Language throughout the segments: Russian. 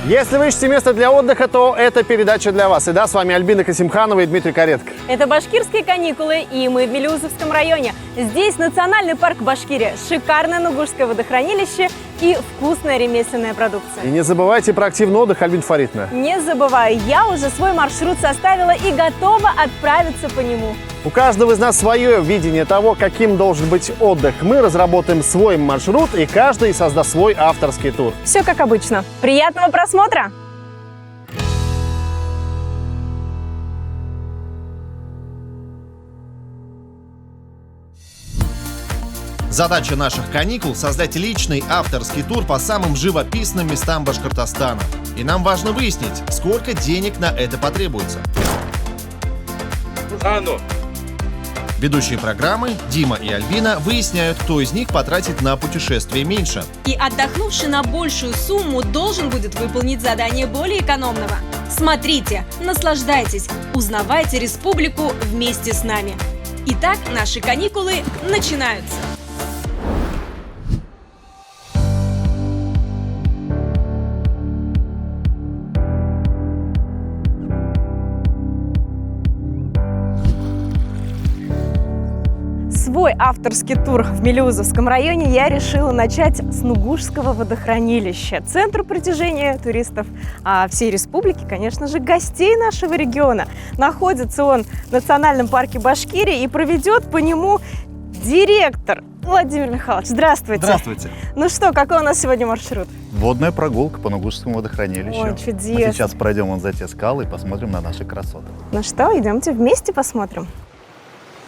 Если вы ищете место для отдыха, то эта передача для вас. И да, с вами Альбина Касимханова и Дмитрий Каретко. Это башкирские каникулы, и мы в Мелеузовском районе. Здесь национальный парк Башкирия, шикарное Нугушское водохранилище и вкусная ремесленная продукция. И не забывайте про активный отдых, Альбина Фаритовна. Не забывай, я уже свой маршрут составила и готова отправиться по нему. У каждого из нас свое видение того, каким должен быть отдых. Мы разработаем свой маршрут, и каждый создаст свой авторский тур. Все как обычно. Приятного просмотра! Задача наших каникул – создать личный авторский тур по самым живописным местам Башкортостана. И нам важно выяснить, сколько денег на это потребуется. Ведущие программы Дима и Альбина выясняют, кто из них потратит на путешествие меньше. И отдохнувший на большую сумму должен будет выполнить задание более экономного. Смотрите, наслаждайтесь, узнавайте республику вместе с нами. Итак, наши каникулы начинаются. Свой авторский тур в Мелеузовском районе я решила начать с Нугушского водохранилища. Центр притяжения туристов всей республики, конечно же, гостей нашего региона. Находится он в национальном парке Башкирия, и проведет по нему директор Владимир Михайлович. Здравствуйте. Здравствуйте. Ну что, какой у нас сегодня маршрут? Водная прогулка по Нугушскому водохранилищу. Ой, чудесно. Мы сейчас пройдем вон за те скалы и посмотрим на наши красоты. Ну что, идемте вместе посмотрим.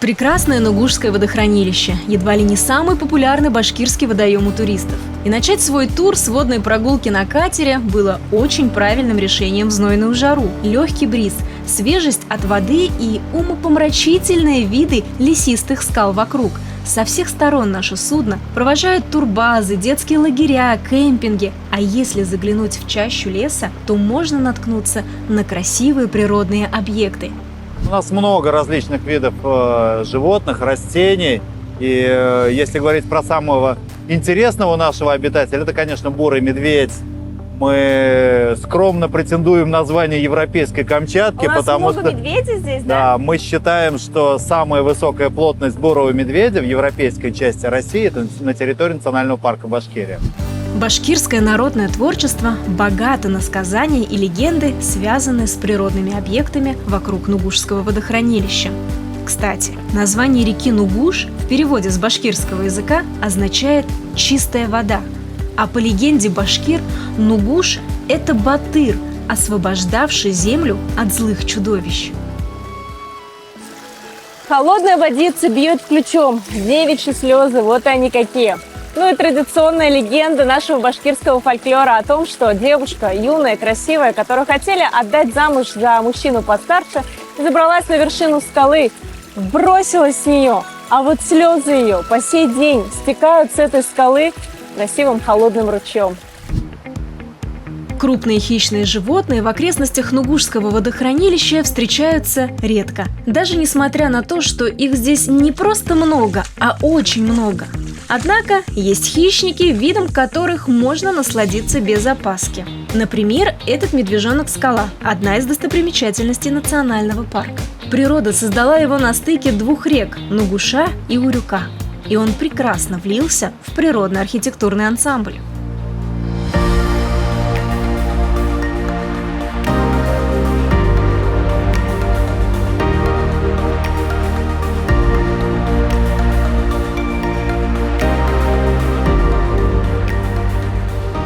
Прекрасное Нугушское водохранилище – едва ли не самый популярный башкирский водоем у туристов. И начать свой тур с водной прогулки на катере было очень правильным решением в знойную жару. Легкий бриз, свежесть от воды и умопомрачительные виды лесистых скал вокруг. Со всех сторон наше судно провожают турбазы, детские лагеря, кемпинги. А если заглянуть в чащу леса, то можно наткнуться на красивые природные объекты. У нас много различных видов животных, растений. И если говорить про самого интересного нашего обитателя, это, конечно, бурый медведь. Мы скромно претендуем на звание европейской Камчатки, потому что медведей здесь, да, мы считаем, что самая высокая плотность бурого медведя в европейской части России – это на территории национального парка Башкирия. Башкирское народное творчество богато на сказания и легенды, связанные с природными объектами вокруг Нугушского водохранилища. Кстати, название реки Нугуш в переводе с башкирского языка означает «чистая вода». А по легенде башкир, Нугуш – это батыр, освобождавший землю от злых чудовищ. Холодная водица бьет ключом, девичьи слезы, вот они какие. Ну и традиционная легенда нашего башкирского фольклора о том, что девушка юная, красивая, которую хотели отдать замуж за мужчину постарше, забралась на вершину скалы, бросилась с нее, а вот слезы ее по сей день стекают с этой скалы красивым холодным ручьем. Крупные хищные животные в окрестностях Нугушского водохранилища встречаются редко. Даже несмотря на то, что их здесь не просто много, а очень много. Однако есть хищники, видом которых можно насладиться без опаски. Например, этот медвежонок-скала – одна из достопримечательностей национального парка. Природа создала его на стыке двух рек – Нугуша и Урюка. И он прекрасно влился в природный архитектурный ансамбль.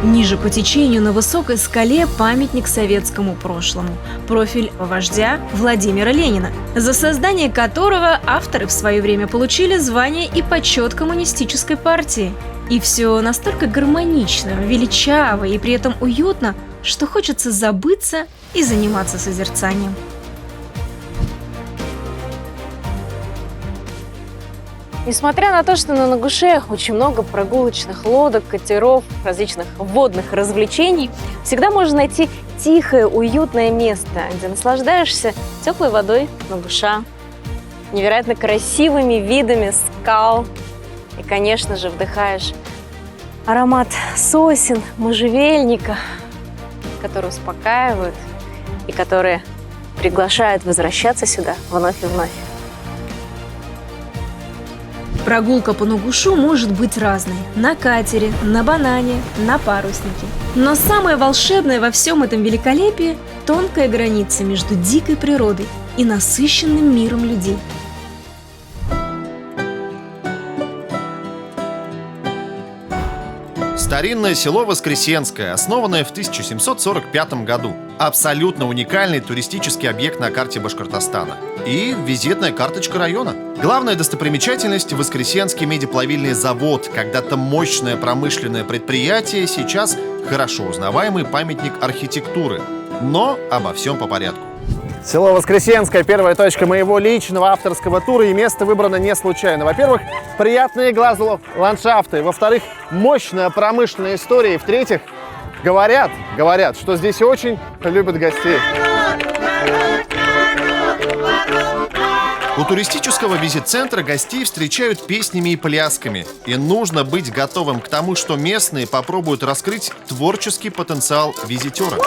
Ниже по течению на высокой скале памятник советскому прошлому. Профиль вождя Владимира Ленина, за создание которого авторы в свое время получили звание и почет коммунистической партии. И все настолько гармонично, величаво и при этом уютно, что хочется забыться и заниматься созерцанием. Несмотря на то, что на Нугуше очень много прогулочных лодок, катеров, различных водных развлечений, всегда можно найти тихое, уютное место, где наслаждаешься теплой водой Нугуша, невероятно красивыми видами скал и, конечно же, вдыхаешь аромат сосен, можжевельника. которые успокаивают и которые приглашают возвращаться сюда вновь и вновь. Прогулка по Нугушу может быть разной. На катере, на банане, на паруснике. Но самое волшебное во всем этом великолепии – тонкая граница между дикой природой и насыщенным миром людей. Старинное село Воскресенское, основанное в 1745 году. Абсолютно уникальный туристический объект на карте Башкортостана. И визитная карточка района. Главная достопримечательность – Воскресенский медиплавильный завод. Когда-то мощное промышленное предприятие, сейчас хорошо узнаваемый памятник архитектуры. Но обо всем по порядку. Село Воскресенское – первая точка моего личного авторского тура, и место выбрано не случайно. Во-первых, приятные глазу ландшафты. Во-вторых, мощная промышленная история. И в-третьих, говорят, что здесь очень любят гостей. У туристического визит-центра гостей встречают песнями и плясками. И нужно быть готовым к тому, что местные попробуют раскрыть творческий потенциал визитера.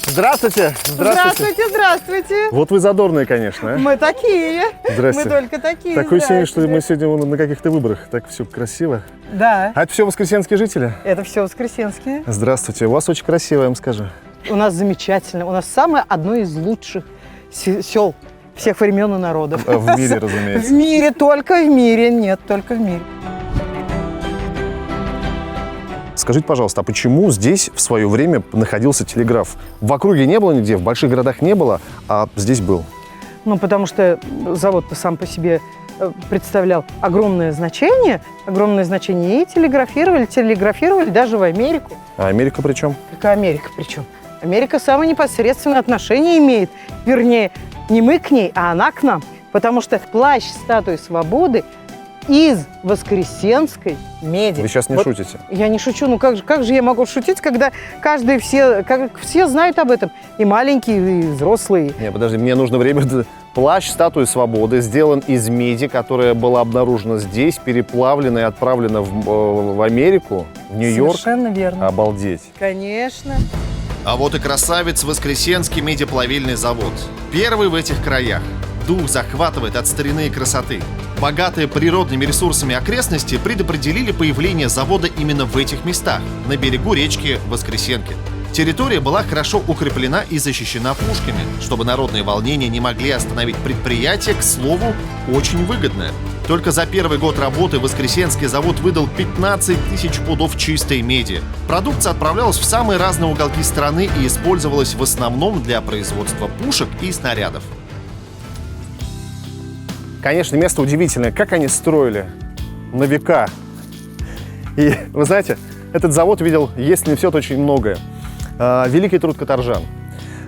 Здравствуйте! Здравствуйте, здравствуйте. Вот вы задорные, конечно. А? Мы такие. Здрасте. Мы только такие. Такое ощущение, что здравствуйте. мы сегодня на каких-то выборах. Так все красиво. Да, А это все воскресенские жители? это все воскресенские. Здравствуйте. У вас очень красиво, я вам скажу. У нас замечательно. У нас самое одно из лучших сел всех времен и народов. В мире, В разумеется. мире, только в мире. Нет, только в мире. Скажите, пожалуйста, а почему здесь в свое время находился телеграф? В округе не было нигде, в больших городах не было, а здесь был. Ну, потому что завод-то сам по себе представлял огромное значение и телеграфировали даже в Америку. А Америка при чем? Какая Америка причем? Америка самое непосредственное отношение имеет. Вернее, не мы к ней, а она к нам. Потому что плащ статуи свободы из воскресенской меди. Вы сейчас не Вот шутите. Я не шучу. Ну как же я могу шутить, когда все знают об этом. И маленькие, и взрослые. Не, подожди, мне нужно время. Плащ статуи свободы сделан из меди, которая была обнаружена здесь, переплавлена и отправлена в Америку, в Нью-Йорк. Совершенно верно. Обалдеть. Конечно. А вот и красавец Воскресенский медиплавильный завод. Первый в этих краях. Дух захватывает от старины и красоты. Богатые природными ресурсами окрестности предопределили появление завода именно в этих местах, на берегу речки Воскресенки. Территория была хорошо укреплена и защищена пушками, чтобы народные волнения не могли остановить предприятие, к слову, очень выгодное. Только за первый год работы Воскресенский завод выдал 15 тысяч пудов чистой меди. Продукция отправлялась в самые разные уголки страны и использовалась в основном для производства пушек и снарядов. Конечно, место удивительное. Как они строили на века. И, вы знаете, этот завод видел, если не все, то очень многое. Великий труд каторжан.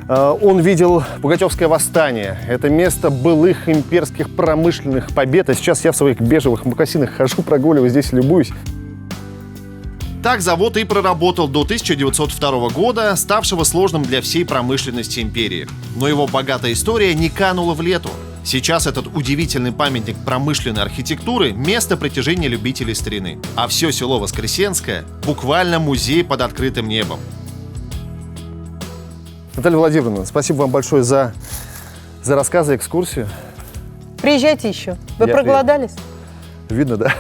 Он видел Пугачевское восстание. Это место былых имперских промышленных побед. А сейчас я в своих бежевых мокасинах хожу, прогуливаю, здесь любуюсь. Так завод и проработал до 1902 года, ставшего сложным для всей промышленности империи. Но его богатая история не канула в лету. Сейчас этот удивительный памятник промышленной архитектуры – место притяжения любителей старины. А все село Воскресенское – буквально музей под открытым небом. Наталья Владимировна, спасибо вам большое за рассказы, экскурсию. Приезжайте еще. Вы Я проголодались? Видно, да?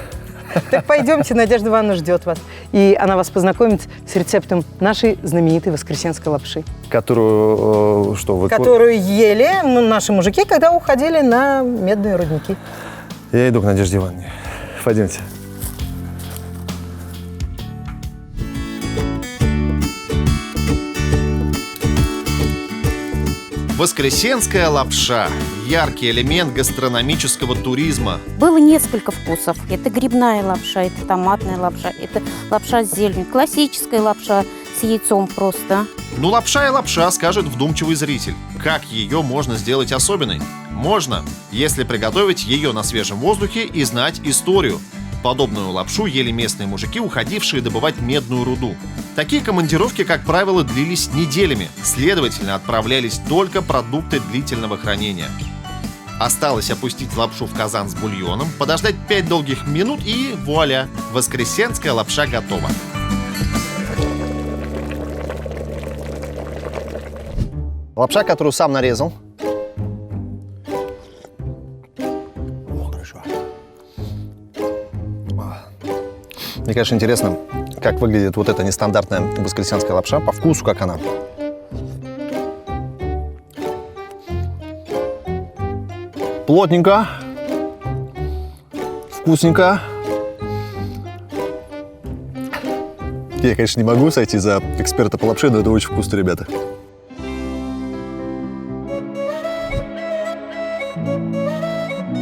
Так пойдемте, Надежда Ивановна ждет вас. И она вас познакомит с рецептом нашей знаменитой воскресенской лапши. Которую, что вы... Которую ели наши мужики, когда уходили на медные рудники. Я иду к Надежде Ивановне. Пойдемте. Воскресенская лапша – яркий элемент гастрономического туризма. Было несколько вкусов. Это грибная лапша, это томатная лапша, это лапша с зеленью, классическая лапша с яйцом просто. Ну, лапша и лапша, скажет вдумчивый зритель. Как ее можно сделать особенной? Можно, если приготовить ее на свежем воздухе и знать историю. Подобную лапшу ели местные мужики, уходившие добывать медную руду. Такие командировки, как правило, длились неделями, следовательно, отправлялись только продукты длительного хранения. Осталось опустить лапшу в казан с бульоном, подождать 5 долгих минут и вуаля! Воскресенская лапша готова. Лапша, которую сам нарезал. О, хорошо. Мне, конечно, интересно, как выглядит вот эта нестандартная воскресенская лапша, по вкусу как она. Плотненько, вкусненько. Я, конечно, не могу сойти за эксперта по лапше, но это очень вкусно, ребята.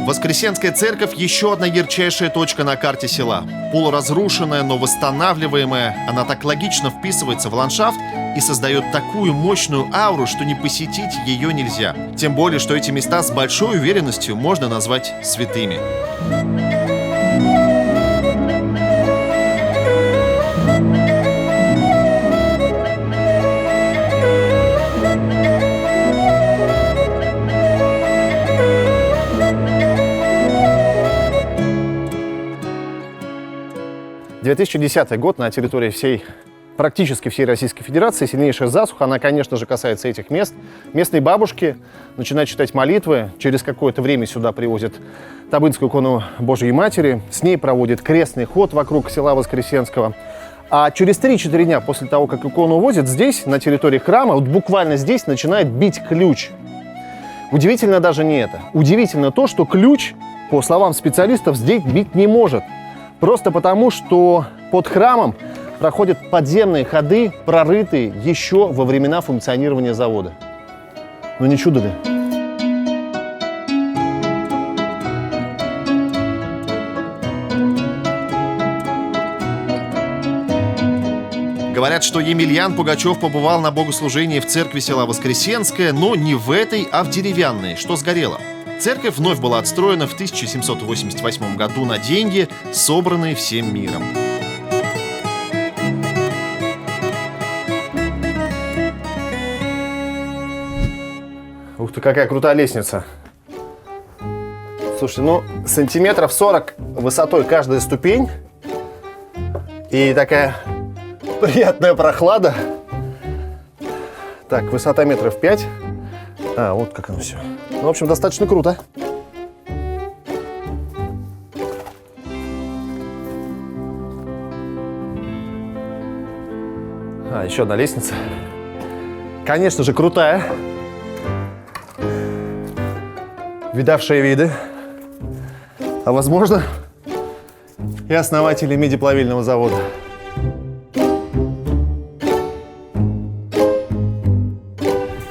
Воскресенская церковь – еще одна ярчайшая точка на карте села. Полуразрушенная, но восстанавливаемая, она так логично вписывается в ландшафт и создает такую мощную ауру, что не посетить ее нельзя. Тем более, что эти места с большой уверенностью можно назвать святыми. — 2010 год на территории практически всей Российской Федерации. Сильнейшая засуха, она, конечно же, касается этих мест. Местные бабушки начинают читать молитвы. Через какое-то время сюда привозят Табынскую икону Божьей Матери. С ней проводят крестный ход вокруг села Воскресенского. А через 3-4 дня после того, как икону увозят, здесь, на территории храма, вот буквально здесь начинает бить ключ. Удивительно даже не это. Удивительно то, что ключ, по словам специалистов, здесь бить не может. Просто потому, что под храмом проходят подземные ходы, прорытые еще во времена функционирования завода. Ну не чудо ли? Говорят, что Емельян Пугачев побывал на богослужении в церкви села Воскресенское, но не в этой, а в деревянной, что сгорело. Церковь вновь была отстроена в 1788 году на деньги, собранные всем миром. Ух ты, какая крутая лестница. Слушайте, ну, сантиметров 40 высотой каждая ступень. И такая приятная прохлада. Так, высота метров 5. А, вот как оно все. Ну, в общем, достаточно круто. А, еще одна лестница. Конечно же, крутая. Видавшие виды. А возможно, и основатели медиплавильного завода.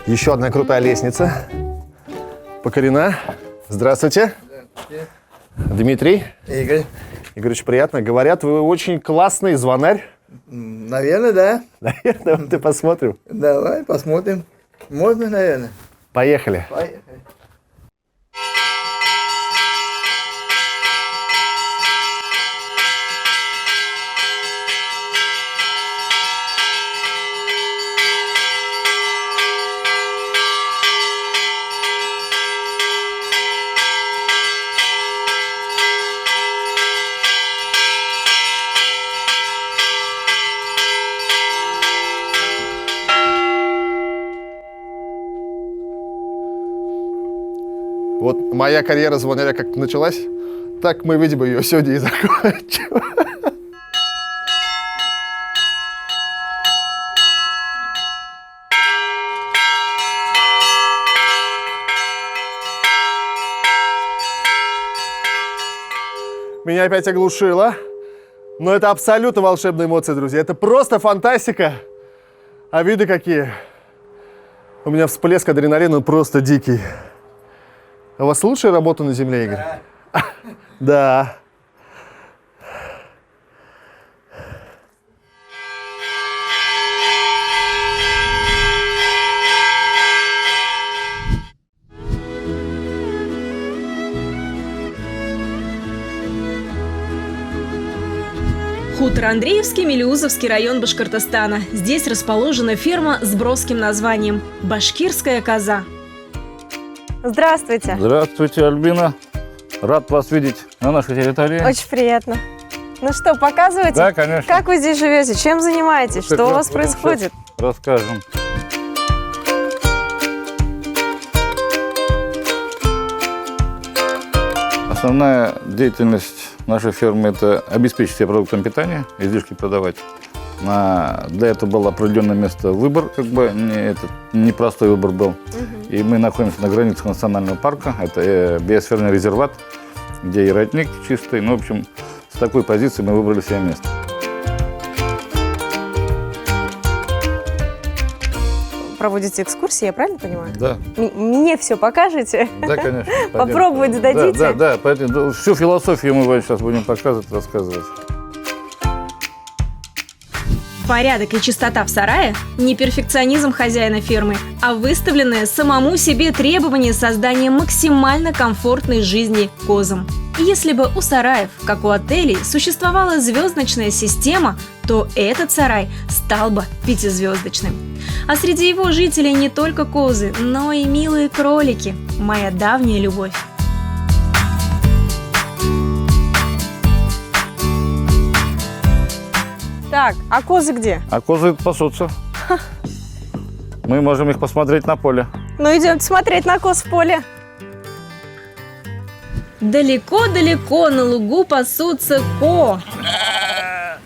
Еще одна крутая лестница. Покорена. Здравствуйте. Здравствуйте. Дмитрий. Игорь. Игорь, очень приятно. Говорят, вы очень классный звонарь. Наверное, да. Наверное, вот и посмотрим. Давай посмотрим. Можно, наверное. Поехали. Поехали. Вот моя карьера звонаря как началась, так мы, видимо, ее сегодня и закончим. Меня опять оглушило. Но это абсолютно волшебные эмоции, друзья. Это просто фантастика. А виды какие. У меня всплеск адреналина просто дикий. А у вас лучшая работа на Земле, Игорь? Да. Хутор Андреевский, Мелеузовский район Башкортостана. Здесь расположена ферма с броским названием «Башкирская коза». Здравствуйте. Здравствуйте, Альбина. Рад вас видеть на нашей территории. Очень приятно. Ну что, показывайте? Да, конечно. Как вы здесь живете? Чем занимаетесь? Что у вас происходит? Расскажем. Основная деятельность нашей фермы – это обеспечить себя продуктом питания, излишки продавать. Для этого было определенное место выбор, непростой выбор был. И мы находимся на границах национального парка, это биосферный резерват, где и родник чистый. Ну, в общем, с такой позиции мы выбрали себе место. Проводите экскурсии, я правильно понимаю? Да. Мне все покажете? Да, конечно. Попробовать дадите? Да. Всю философию мы сейчас будем показывать, рассказывать. Порядок и чистота в сарае – не перфекционизм хозяина фермы, а выставленное самому себе требование создания максимально комфортной жизни козам. Если бы у сараев, как у отелей, существовала звездочная система, то этот сарай стал бы 5-звездочным. А среди его жителей не только козы, но и милые кролики – моя давняя любовь. Так, а козы где? А козы пасутся. Мы можем их посмотреть на поле. Ну, идемте смотреть на коз в поле. Далеко-далеко на лугу пасутся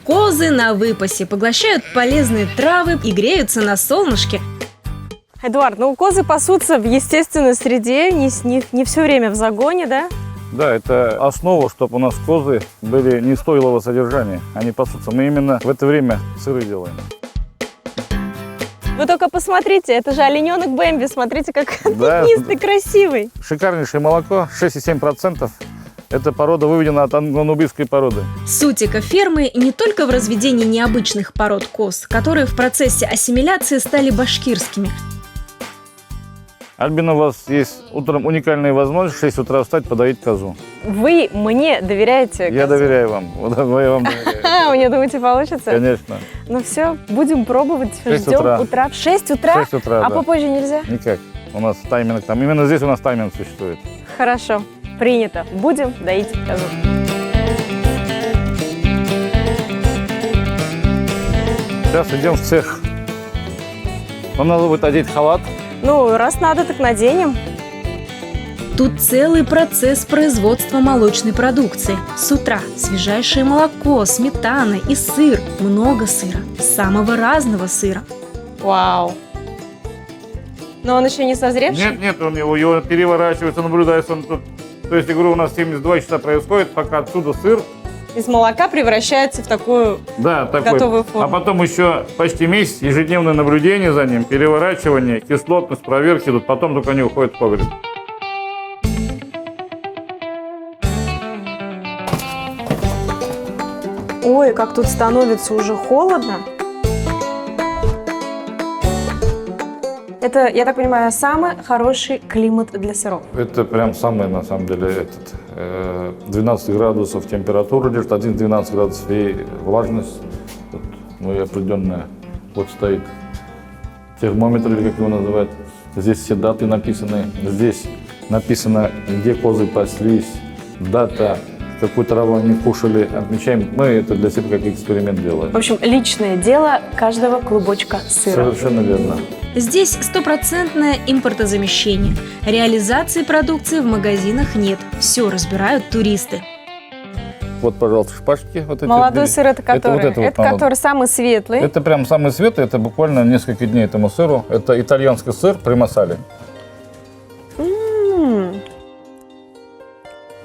козы на выпасе, поглощают полезные травы и греются на солнышке. Эдуард, ну козы пасутся в естественной среде, не все время в загоне, да? Да, это основа, чтобы у нас козы были не стоилого содержания. Они пасутся. Мы именно в это время сыры делаем. Вы только посмотрите, это же олененок Бэмби, смотрите, как Да. пятнистый, красивый. Шикарнейшее молоко, 6,7%. Эта порода выведена от англонубийской породы. Суть экофермы не только в разведении необычных пород коз, которые в процессе ассимиляции стали башкирскими. Альбина, у вас есть утром уникальная возможность в 6 утра встать, подоить козу. Вы мне доверяете? Я доверяю вам. Вот я вам доверяю. Вы не думаете, получится? Конечно. Ну все, будем пробовать. 6 Ждем утра. утра. В 6 утра? 6 утра, А да. попозже нельзя? Никак. У нас тайминг там. Именно здесь у нас тайминг существует. Хорошо, принято. Будем доить козу. Сейчас идем в цех. Нам надо будет одеть халат. Ну, раз надо, так наденем. Тут целый процесс производства молочной продукции. С утра свежайшее молоко, сметана и сыр. Много сыра. Самого разного сыра. Вау. Но он еще не созревший? Нет, он его переворачивается, наблюдается он тут. То есть, я говорю, у нас 72 часа происходит, пока отсюда сыр. Из молока превращается в такую Такой. готовую форму. А потом еще почти месяц ежедневное наблюдение за ним, переворачивание, кислотность, проверки идут, потом только они уходят в погреб. Ой, как тут становится уже холодно. Это, я так понимаю, самый хороший климат для сыров. Это прям самое, на самом деле, 12 градусов температура держит, 11-12 градусов и влажность. Тут, и определенная, вот стоит термометр, или как его называют. Здесь все даты написаны. Здесь написано, где козы паслись, дата, какую траву они кушали. Отмечаем. Мы это для себя как эксперимент делаем. В общем, личное дело каждого клубочка сыра. Совершенно верно. Здесь стопроцентное импортозамещение. Реализации продукции в магазинах нет. Все разбирают туристы. Вот, пожалуйста, шпажки. Вот эти Молодой вот, сыр это который? Это который самый светлый. Это прям самый светлый, это буквально несколько дней этому сыру. Это итальянский сыр примасали.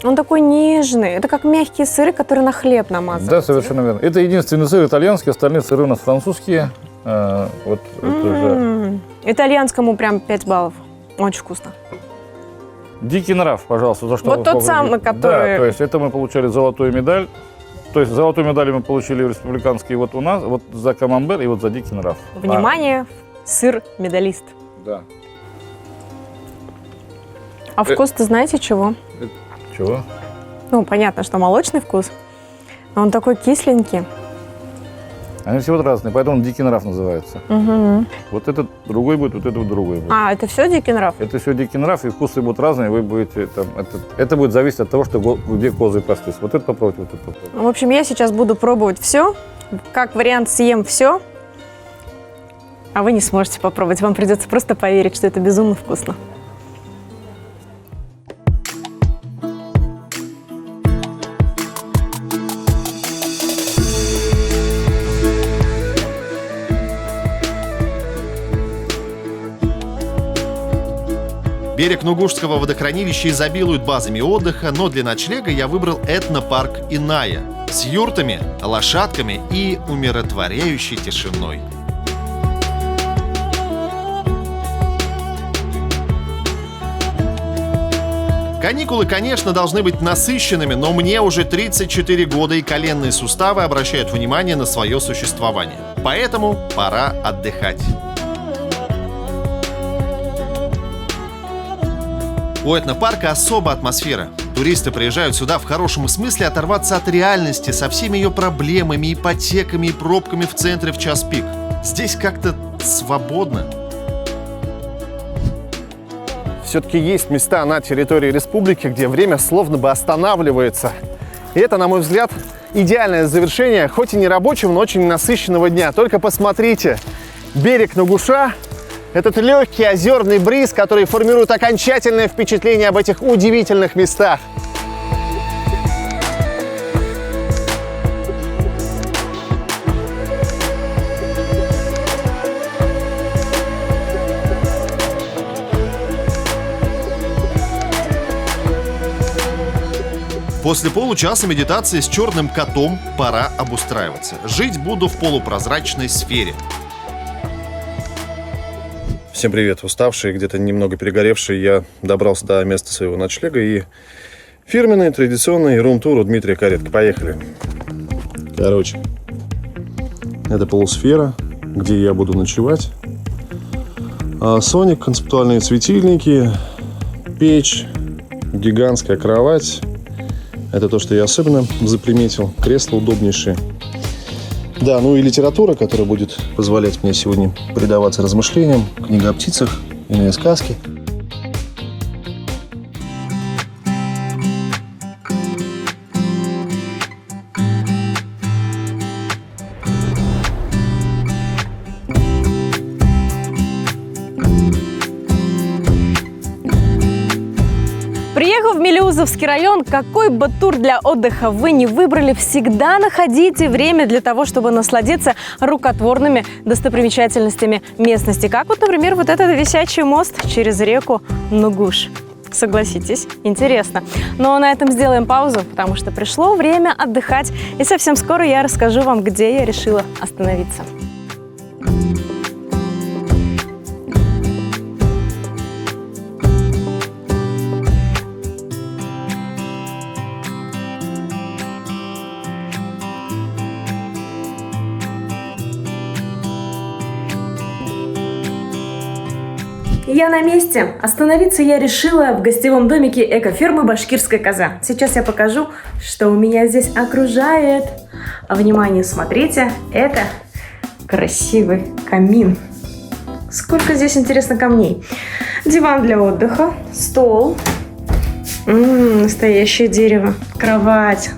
Он такой нежный. Это как мягкие сыры, которые на хлеб намазывают. Да, совершенно верно. Это единственный сыр итальянский, остальные сыры у нас французские. Вот это уже. Итальянскому прям 5 баллов. Очень вкусно. Дикий нрав, пожалуйста, за что Вот вы тот благодарите. самый, который... Да, то есть это мы получали золотую медаль. То есть золотую медаль мы получили в республиканский вот у нас, вот за камамбер и вот за дикий нрав. Внимание, сыр-медалист. Да. А вкус-то знаете чего? Чего? Ну, понятно, что молочный вкус, но он такой кисленький. Они все вот разные, поэтому он дикий нрав называется. Вот этот другой будет, вот этот другой будет. А, это все дикий нрав? Это все дикий нрав, и вкусы будут разные, вы будете там, это будет зависеть от того, что где козы пастись. Вот это попробуйте, вот это попробуйте. В общем, я сейчас буду пробовать все. Как вариант, съем все. А вы не сможете попробовать. Вам придется просто поверить, что это безумно вкусно. Берег Нугушского водохранилища изобилует базами отдыха, но для ночлега я выбрал этнопарк Иная с юртами, лошадками и умиротворяющей тишиной. Каникулы, конечно, должны быть насыщенными, но мне уже 34 года, и коленные суставы обращают внимание на свое существование. Поэтому пора отдыхать. У этнопарка особая атмосфера. Туристы приезжают сюда в хорошем смысле оторваться от реальности со всеми ее проблемами, ипотеками и пробками в центре в час пик. Здесь как-то свободно. Все-таки есть места на территории республики, где время словно бы останавливается. И это, на мой взгляд, идеальное завершение, хоть и не рабочего, но очень насыщенного дня. Только посмотрите, берег Нугуша, этот легкий озерный бриз, который формирует окончательное впечатление об этих удивительных местах. После получаса медитации с черным котом пора обустраиваться. Жить буду в полупрозрачной сфере. Всем привет, уставший, где-то немного перегоревший, я добрался до места своего ночлега и фирменный традиционный рум-тур у Дмитрия Каретко. Поехали. Короче, это полусфера, где я буду ночевать. Соник, концептуальные светильники, печь, гигантская кровать. Это то, что я особенно заприметил. Кресла удобнейшие. Да, ну и литература, которая будет позволять мне сегодня предаваться размышлениям, книга о птицах, иные сказки. Приехав в Мелеузовский район, какой бы тур для отдыха вы ни выбрали, всегда находите время для того, чтобы насладиться рукотворными достопримечательностями местности. Как вот, например, вот этот висячий мост через реку Нугуш. Согласитесь, интересно. Но на этом сделаем паузу, потому что пришло время отдыхать. И совсем скоро я расскажу вам, где я решила остановиться. Я на месте. Остановиться я решила в гостевом домике экофирмы «Башкирская коза». Сейчас я покажу, что у меня здесь окружает. Внимание, смотрите, это красивый камин. Сколько здесь, интересно, камней. Диван для отдыха, стол, настоящее дерево, кровать.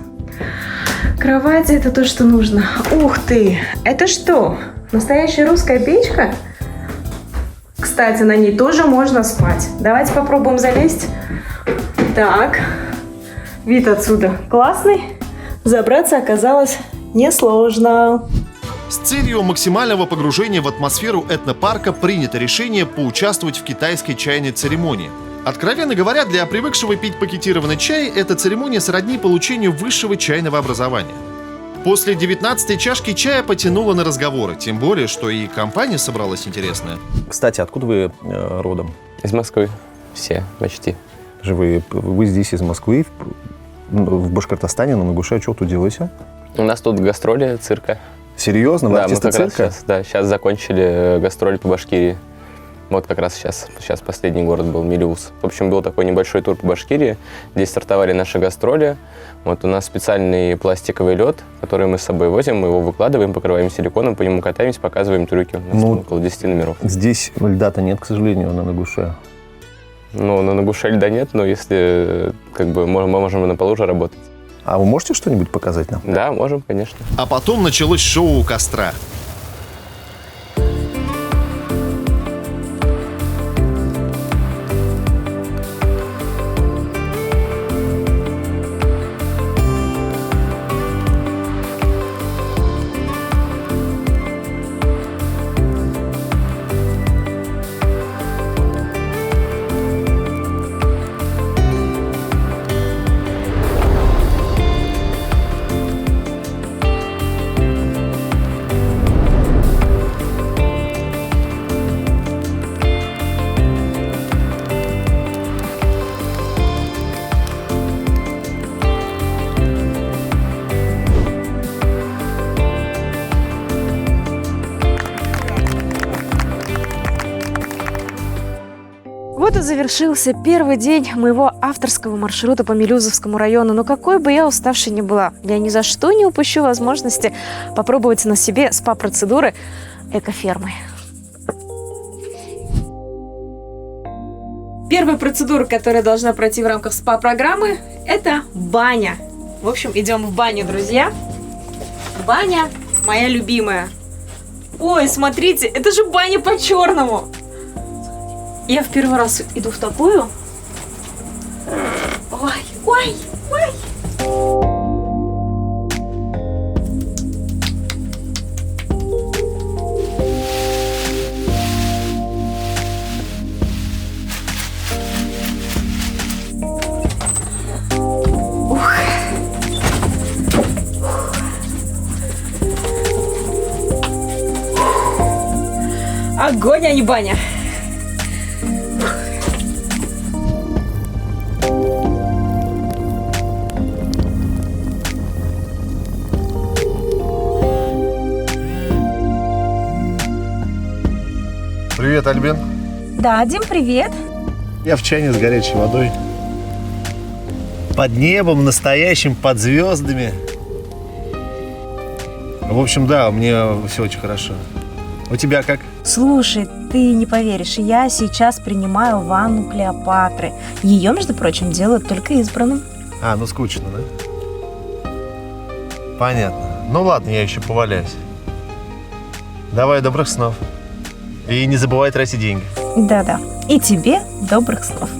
Кровать – это то, что нужно. Ух ты! Это что? Настоящая русская печка? Кстати, на ней тоже можно спать. Давайте попробуем залезть. Так, вид отсюда классный. Забраться оказалось несложно. С целью максимального погружения в атмосферу этнопарка принято решение поучаствовать в китайской чайной церемонии. Откровенно говоря, для привыкшего пить пакетированный чай эта церемония сродни получению высшего чайного образования. После 19-й чашки чая потянуло на разговоры, тем более, что и компания собралась интересная. Кстати, откуда вы родом? Из Москвы. Все, почти. Вы здесь из Москвы, в Башкортостане, на Нугуше. Что тут делаете? У нас тут гастроли цирка. Серьезно? Вы Да, мы артисты как раз цирка? сейчас закончили гастроли по Башкирии. Вот как раз сейчас последний город был Мелеуз. В общем, был такой небольшой тур по Башкирии. Здесь стартовали наши гастроли. Вот у нас специальный пластиковый лед, который мы с собой возим, мы его выкладываем, покрываем силиконом, по нему катаемся, показываем трюки. У нас около 10 номеров. Здесь льда-то нет, к сожалению, на Нагуше. Ну, на Нагуше льда нет, но если мы можем на полу уже работать. А вы можете что-нибудь показать нам? Да, можем, конечно. А потом началось шоу у костра. Вот и завершился первый день моего авторского маршрута по Мелеузовскому району. Но какой бы я уставшей ни была, я ни за что не упущу возможности попробовать на себе спа-процедуры экофермы. Первая процедура, которая должна пройти в рамках спа-программы, это баня. В общем, идем в баню, друзья. Баня моя любимая. Ой, смотрите, это же баня по-черному. Я в первый раз иду в такую. Ой, ой, ой. Огонь, а не баня. Привет, Альбин. Да, Дим, привет. Я в чайне с горячей водой. Под небом настоящим, под звездами. В общем, да, мне все очень хорошо. У тебя как? Слушай, ты не поверишь, я сейчас принимаю ванну Клеопатры. Ее, между прочим, делают только избранным. А, ну скучно, да? Понятно. Ну ладно, я еще поваляюсь. Давай, добрых снов. И не забывай тратить деньги. Да-да. И тебе добрых снов.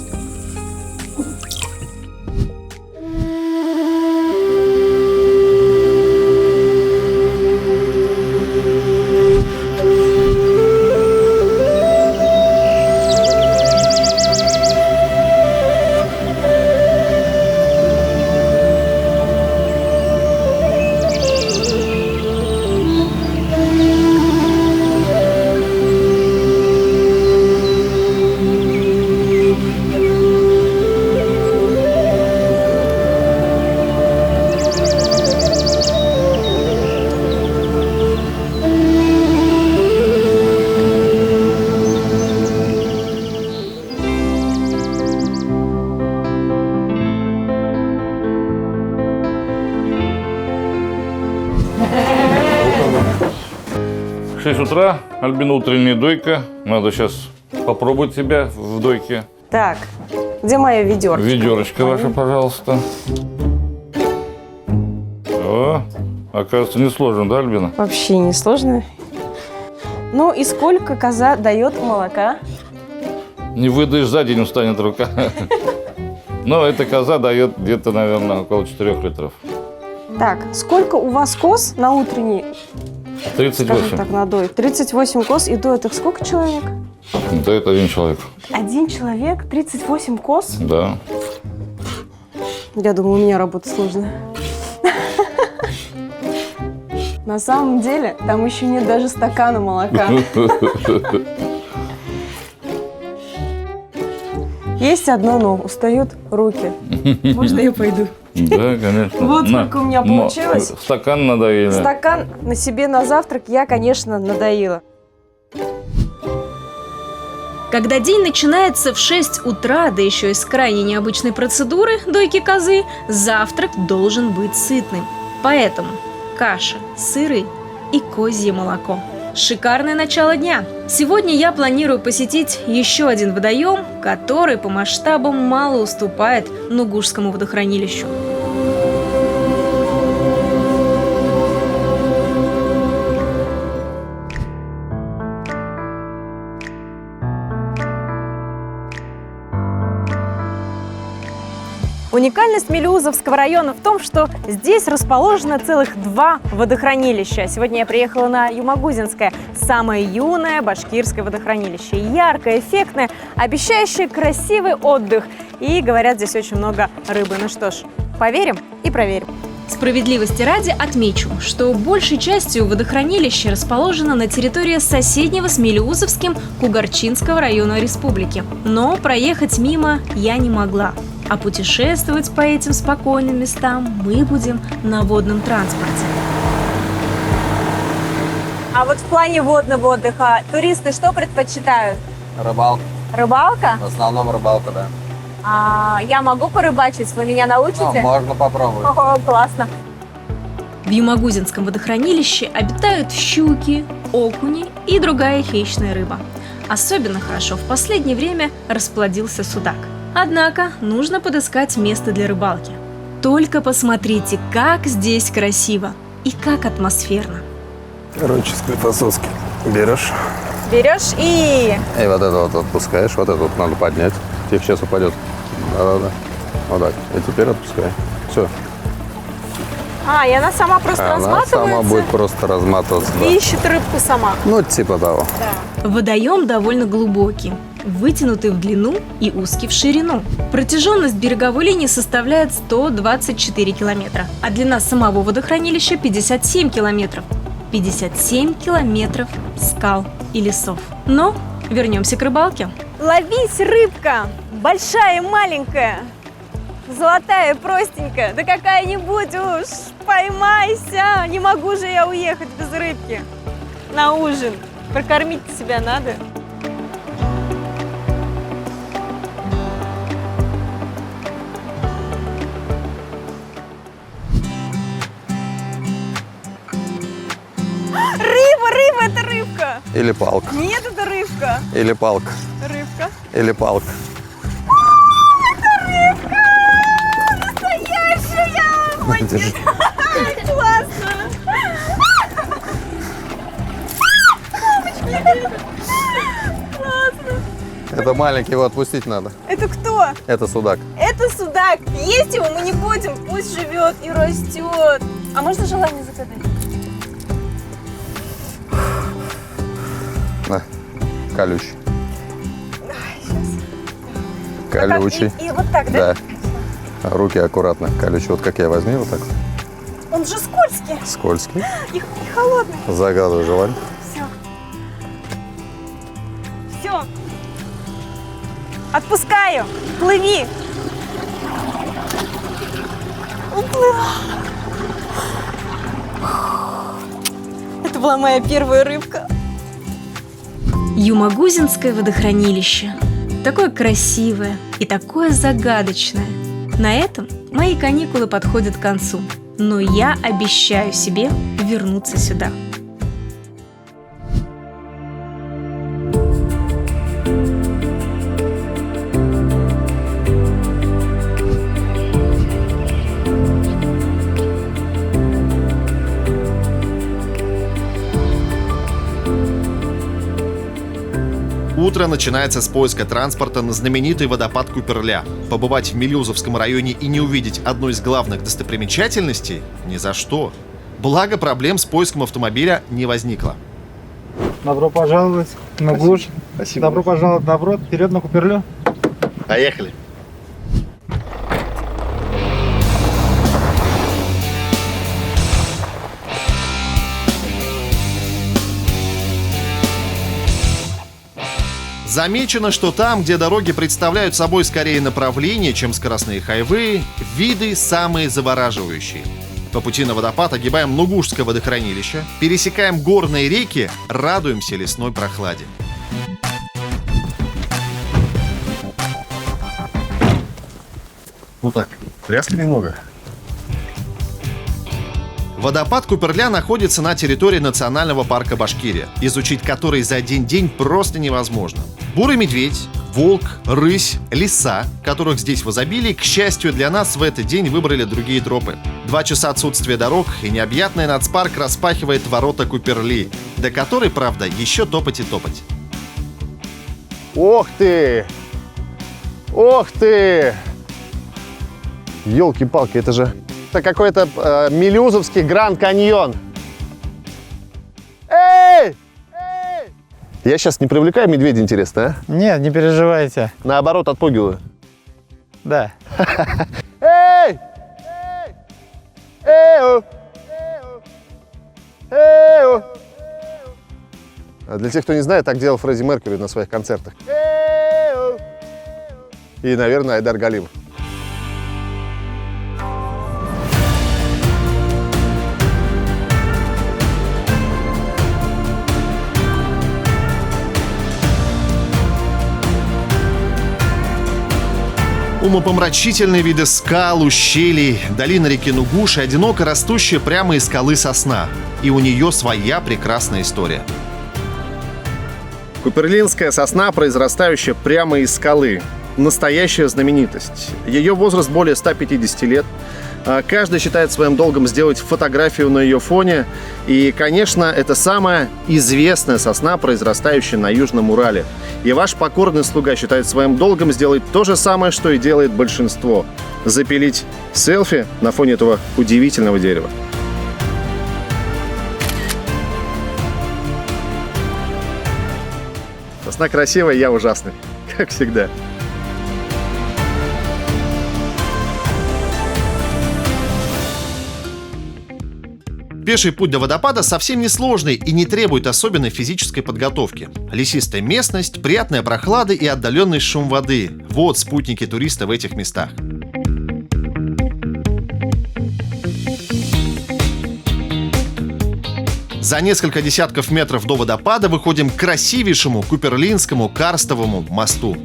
В 6 утра, Альбина, утренняя дойка. Надо сейчас попробовать себя в дойке. Так, где моя ведерко? Ведерочка ваша, пожалуйста. О, оказывается, несложно, да, Альбина? Вообще не сложно. Ну и сколько коза дает молока? Не выдаешь, за день устанет рука. Но эта коза дает где-то, наверное, около 4 литров. Так, сколько у вас коз на утренней? 38. Скажем так, надоит. 38 коз, и доит их сколько человек? Доит один человек. Один человек, 38 коз? Да. Я думаю, у меня работа сложная. На самом деле, там еще нет даже стакана молока. Есть одно но, устают руки. Можно я пойду? Да, конечно. Вот сколько у меня получилось. Стакан надоели. Стакан на себе на завтрак я, конечно, надоела. Когда день начинается в 6 утра, да еще и с крайне необычной процедуры дойки козы, завтрак должен быть сытным. Поэтому каша, сыры и козье молоко. Шикарное начало дня. Сегодня я планирую посетить еще один водоем, который по масштабам мало уступает Нугушскому водохранилищу. Уникальность Мелеузовского района в том, что здесь расположено целых 2 водохранилища. Сегодня я приехала на Юмагузинское, самое юное башкирское водохранилище. Яркое, эффектное, обещающее красивый отдых. И, говорят, здесь очень много рыбы. Ну что ж, поверим и проверим. Справедливости ради отмечу, что большей частью водохранилище расположено на территории соседнего с Мелеузовским Кугарчинского района республики. Но проехать мимо я не могла. А путешествовать по этим спокойным местам мы будем на водном транспорте. А вот в плане водного отдыха туристы что предпочитают? Рыбалка. Рыбалка? В основном рыбалка, да. Я могу порыбачить? Вы меня научите? Ну, можно попробовать. О, классно. В Юмагузинском водохранилище обитают щуки, окуни и другая хищная рыба. Особенно хорошо в последнее время расплодился судак. Однако нужно подыскать место для рыбалки. Только посмотрите, как здесь красиво и как атмосферно. Короче, склифосовский берешь. Берешь и... И вот это вот отпускаешь, вот это вот надо поднять. Тихо, сейчас упадет. Да-да-да. Вот так. И теперь отпускай. Все. И она сама просто разматывается? Она сама будет просто разматываться. И да. ищет рыбку сама? Ну, типа того. Да. Водоем довольно глубокий, вытянутый в длину и узкий в ширину. Протяженность береговой линии составляет 124 километра, а длина самого водохранилища 57 километров. 57 километров скал и лесов. Но вернемся к рыбалке. Ловись, рыбка! Большая и маленькая, золотая, простенькая, да какая-нибудь уж, поймайся! Не могу же я уехать без рыбки на ужин. Прокормить себя надо. Рыба, это рыбка! Или палка. Нет, это рыбка. Или палка. Рыбка. Или палка. Это рыбка! Настоящая! Держи. Классно! Классно! Это маленький, его отпустить надо. Это кто? Это судак. Это судак. Есть его мы не будем. Пусть живет и растет. А можно желание загадать? На. Колючий. Колючий. И вот так, да? Да. Руки аккуратно. Колючий. Вот как я возьми, вот так. Он же скользкий. Скользкий. И холодный. Загадываю желание. Все. Все. Отпускаю. Плыви. Уплыла. Это была моя первая рыбка. Юмагузинское водохранилище. Такое красивое и такое загадочное. На этом мои каникулы подходят к концу. Но я обещаю себе вернуться сюда. Утро начинается с поиска транспорта на знаменитый водопад Куперля. Побывать в Мелеузовском районе и не увидеть одну из главных достопримечательностей – ни за что. Благо, проблем с поиском автомобиля не возникло. Добро пожаловать на Нугуш. Спасибо. Добро пожаловать на Брод. Вперед на Куперлю. Поехали. Замечено, что там, где дороги представляют собой скорее направление, чем скоростные хайвеи, виды самые завораживающие. По пути на водопад огибаем Нугушское водохранилище, пересекаем горные реки, радуемся лесной прохладе. Ну так, трясли немного. Водопад Куперля находится на территории национального парка Башкирия, изучить который за один день просто невозможно. Бурый медведь, волк, рысь, лиса, которых здесь в изобилии, к счастью для нас, в этот день выбрали другие тропы. 2 часа отсутствия дорог, и необъятный нацпарк распахивает ворота Куперли, до которой, правда, еще топать и топать. Ох ты! Ох ты! Ёлки-палки, это же... Это какой-то Мелюзовский Гранд Каньон. Эй! Эй! Я сейчас не привлекаю медведя, интересно, а? Нет, не переживайте. Наоборот, отпугиваю. Да. Эй! Эй! Эй! Для тех, кто не знает, так делал Фредди Меркьюри на своих концертах. И, наверное, Айдар Галимов. Умопомрачительные виды скал, ущелий, долина реки Нугуш и одиноко растущая прямо из скалы сосна. И у нее своя прекрасная история. Куперлинская сосна, произрастающая прямо из скалы. Настоящая знаменитость. Ее возраст более 150 лет. Каждый считает своим долгом сделать фотографию на ее фоне. И, конечно, это самая известная сосна, произрастающая на Южном Урале. И ваш покорный слуга считает своим долгом сделать то же самое, что и делает большинство. Запилить селфи на фоне этого удивительного дерева. Сосна красивая, я ужасный. Как всегда. Пеший путь до водопада совсем не сложный и не требует особенной физической подготовки. Лесистая местность, приятная прохлада и отдаленный шум воды – вот спутники туриста в этих местах. За несколько десятков метров до водопада выходим к красивейшему Куперлинскому карстовому мосту.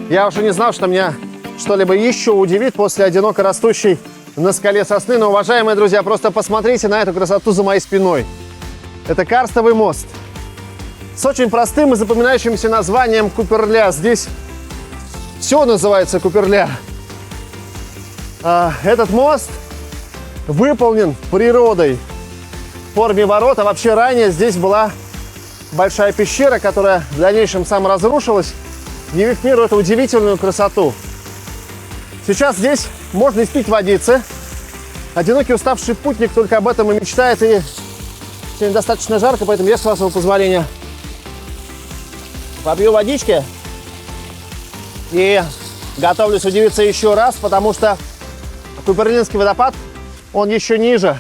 Я уже не знал, что меня что-либо еще удивит после одиноко растущей на скале сосны. Но, уважаемые друзья, просто посмотрите на эту красоту за моей спиной. Это карстовый мост с очень простым и запоминающимся названием Куперля. Здесь все называется Куперля. Этот мост выполнен природой в форме ворот. А вообще ранее здесь была большая пещера, которая в дальнейшем саморазрушилась, явив миру эту удивительную красоту. Сейчас здесь можно испить водицы. Одинокий уставший путник только об этом и мечтает. И сегодня достаточно жарко, поэтому я, с вашего позволения, попью водички и готовлюсь удивиться еще раз, потому что Куперлинский водопад, он еще ниже.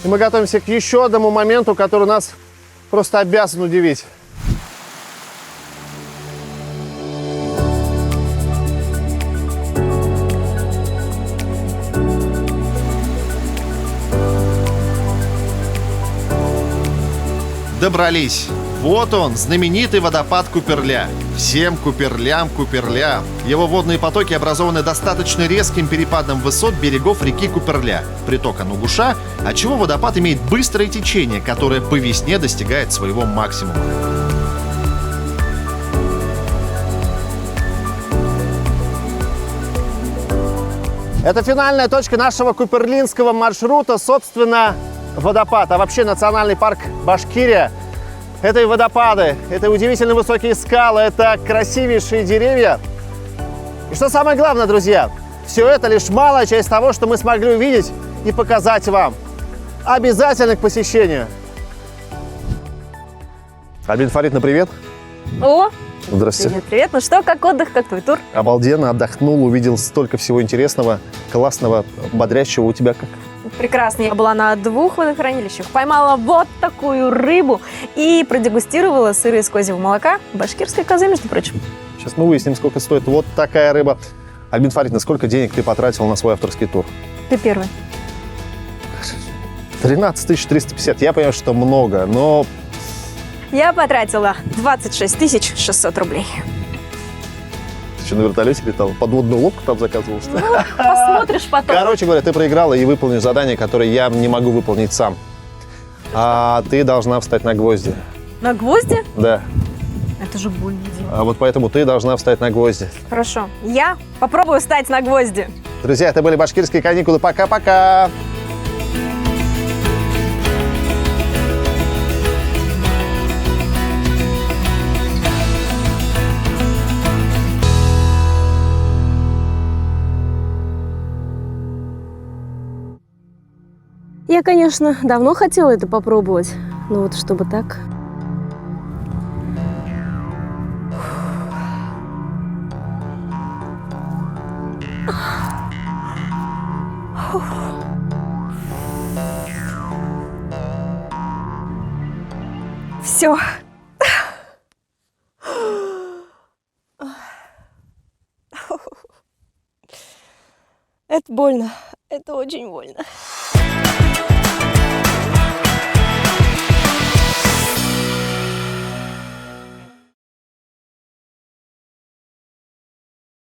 И мы готовимся к еще одному моменту, который нас просто обязан удивить. Добрались. Вот он, знаменитый водопад Куперля. Всем Куперлям Куперля. Его водные потоки образованы достаточно резким перепадом высот берегов реки Куперля, притока Нугуша, отчего водопад имеет быстрое течение, которое по весне достигает своего максимума. Это финальная точка нашего куперлинского маршрута, собственно, водопад. А вообще национальный парк Башкирия – это и водопады, это и удивительно высокие скалы, это красивейшие деревья. И что самое главное, друзья, все это лишь малая часть того, что мы смогли увидеть и показать вам. Обязательно к посещению. Альбина Фаритовна, привет. О, Здравствуйте. привет, привет. Ну что, как отдых, как твой тур? Обалденно, отдохнул, увидел столько всего интересного, классного, бодрящего. У тебя как? Прекрасно. Я была на 2 водохранилищах, поймала вот такую рыбу и продегустировала сыры из козьего молока башкирской козы, между прочим. Сейчас мы выясним, сколько стоит вот такая рыба. Альбина Фаритовна, сколько денег ты потратил на свой авторский тур? Ты первый. 13 350. Я понимаю, что много, но... Я потратила 26 600 рублей. Ты что, на вертолете летал? Подводную лодку там заказывал, что ли? Посмотришь потом. Короче говоря, ты проиграла и выполнишь задание, которое я не могу выполнить сам. А ты должна встать на гвозди. На гвозди? Да. Это же больно, Дима. А вот поэтому ты должна встать на гвозди. Хорошо. Я попробую встать на гвозди. Друзья, это были башкирские каникулы. Пока-пока! Я, конечно, давно хотела это попробовать, но вот чтобы так... Все. Это больно. Это очень больно.